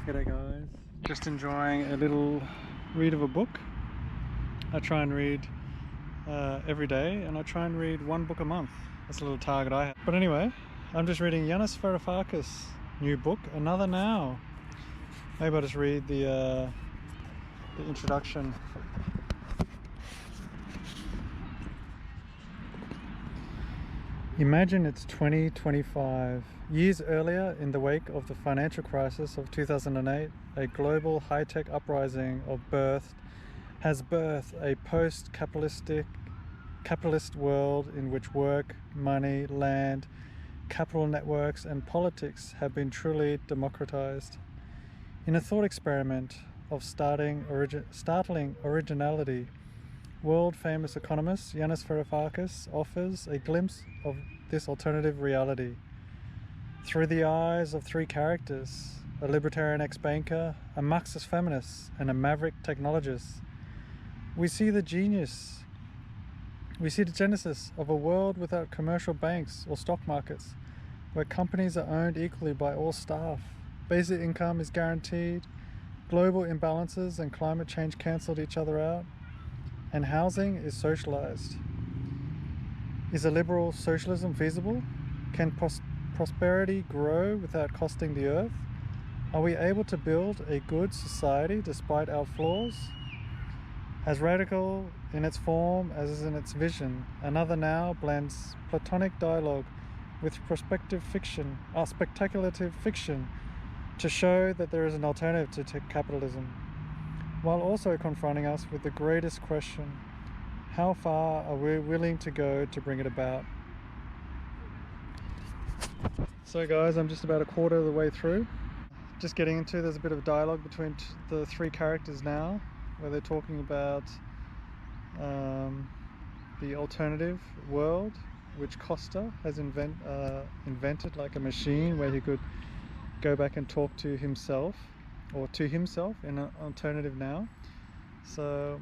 G'day guys, just enjoying a little read of a book. I try and read every day, and I try and read one book a month. That's a little target I have. But anyway, I'm just reading Yanis Varoufakis' new book, Another Now. Maybe I'll just read the introduction. Imagine it's 2025. Years earlier, in the wake of the financial crisis of 2008, a global high-tech uprising has birthed a capitalist world in which work, money, land, capital networks, and politics have been truly democratized. In a thought experiment of startling originality, world-famous economist Yanis Varoufakis offers a glimpse of this alternative reality. Through the eyes of three characters, a libertarian ex-banker, a Marxist feminist, and a maverick technologist, we see the genesis of a world without commercial banks or stock markets, where companies are owned equally by all staff, basic income is guaranteed, global imbalances and climate change cancelled each other out, and housing is socialized. Is a liberal socialism feasible? Can prosperity grow without costing the earth? Are we able to build a good society despite our flaws? As radical in its form as is in its vision, Another Now blends Platonic dialogue with speculative fiction to show that there is an alternative to capitalism, while also confronting us with the greatest question: how far are we willing to go to bring it about? So guys, I'm just about a quarter of the way through. Just getting into, there's a bit of dialogue between the three characters now, where they're talking about the alternative world, which Costa has invented, like a machine where he could go back and talk to himself, or to himself in an alternative now. So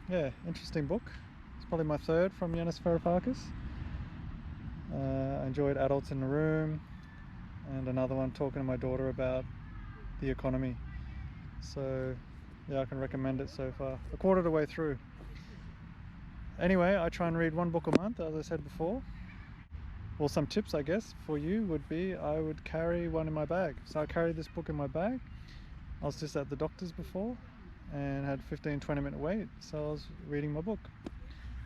yeah, interesting book. It's probably my third from Yanis Varoufakis. I enjoyed Adults in the Room, and another one talking to my daughter about the economy. So yeah, I can recommend it so far. A quarter of the way through. Anyway, I try and read one book a month, as I said before. Well, some tips I guess for you would be, I would carry one in my bag. So I carried this book in my bag. I was just at the doctor's before and had 15-20 minute wait, so I was reading my book.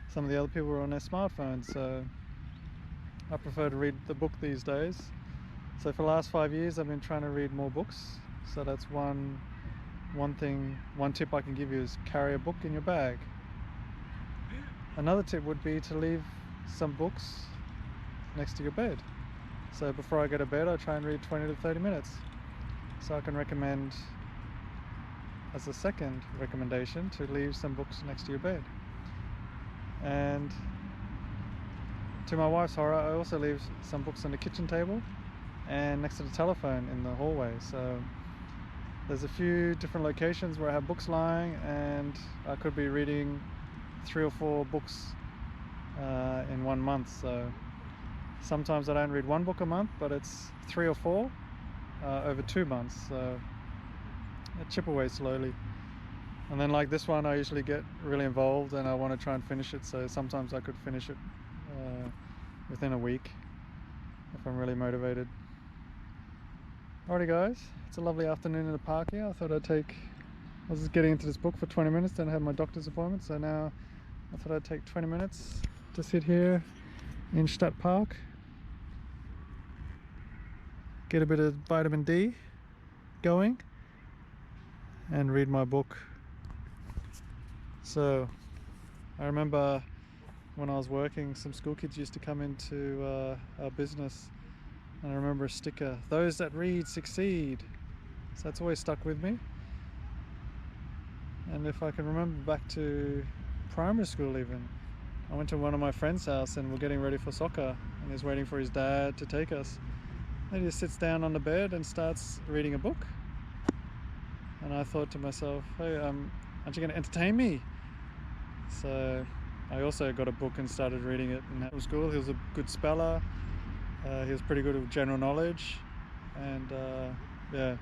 Some of the other people were on their smartphones, so I prefer to read the book these days. So for the last 5 years I've been trying to read more books. So that's one tip I can give you, is carry a book in your bag. Another tip would be to leave some books next to your bed. So before I go to bed I try and read 20 to 30 minutes. So I can recommend, as a second recommendation, to leave some books next to your bed. And to my wife's horror, I also leave some books on the kitchen table and next to the telephone in the hallway. So there's a few different locations where I have books lying, and I could be reading 3 or 4 books in 1 month. So sometimes I don't read one book a month, but it's 3 or 4 over 2 months. So I chip away slowly. And then like this one, I usually get really involved and I want to try and finish it. So sometimes I could finish it within a week if I'm really motivated. Alrighty guys, it's a lovely afternoon in the park here. I was just getting into this book for 20 minutes, then I had my doctor's appointment, so now I thought I'd take 20 minutes to sit here in Stadt Park, get a bit of vitamin D going, and read my book. So I remember when I was working, some school kids used to come into our business, and I remember a sticker, "Those that read succeed." So that's always stuck with me. And if I can remember back to primary school even, I went to one of my friend's house and we're getting ready for soccer, and he's waiting for his dad to take us. And he just sits down on the bed and starts reading a book. And I thought to myself, hey, aren't you going to entertain me? So I also got a book and started reading it in school. He was a good speller. He was pretty good with general knowledge, and yeah,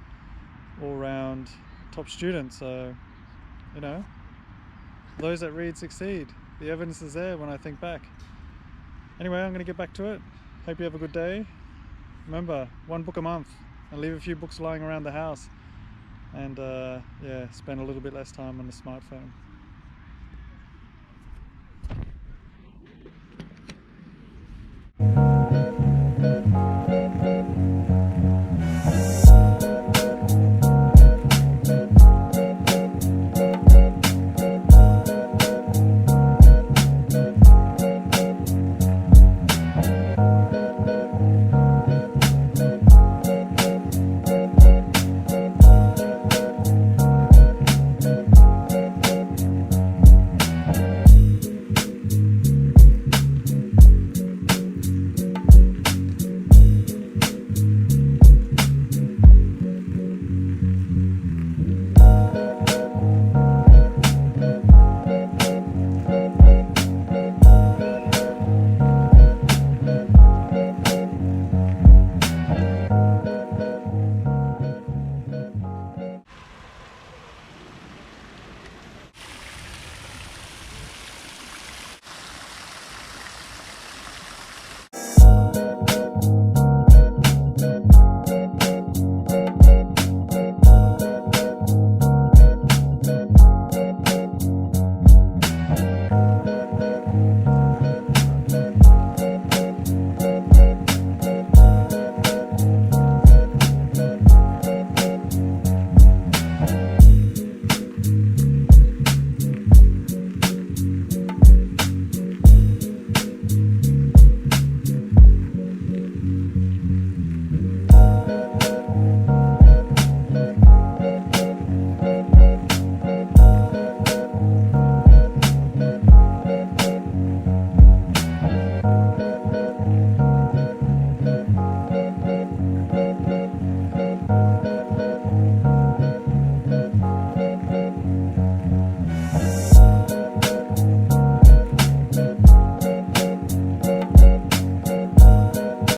all-round top student. So, you know, those that read succeed. The evidence is there when I think back. Anyway, I'm going to get back to it. Hope you have a good day. Remember, 1 book a month, and leave a few books lying around the house, and yeah, spend a little bit less time on the smartphone.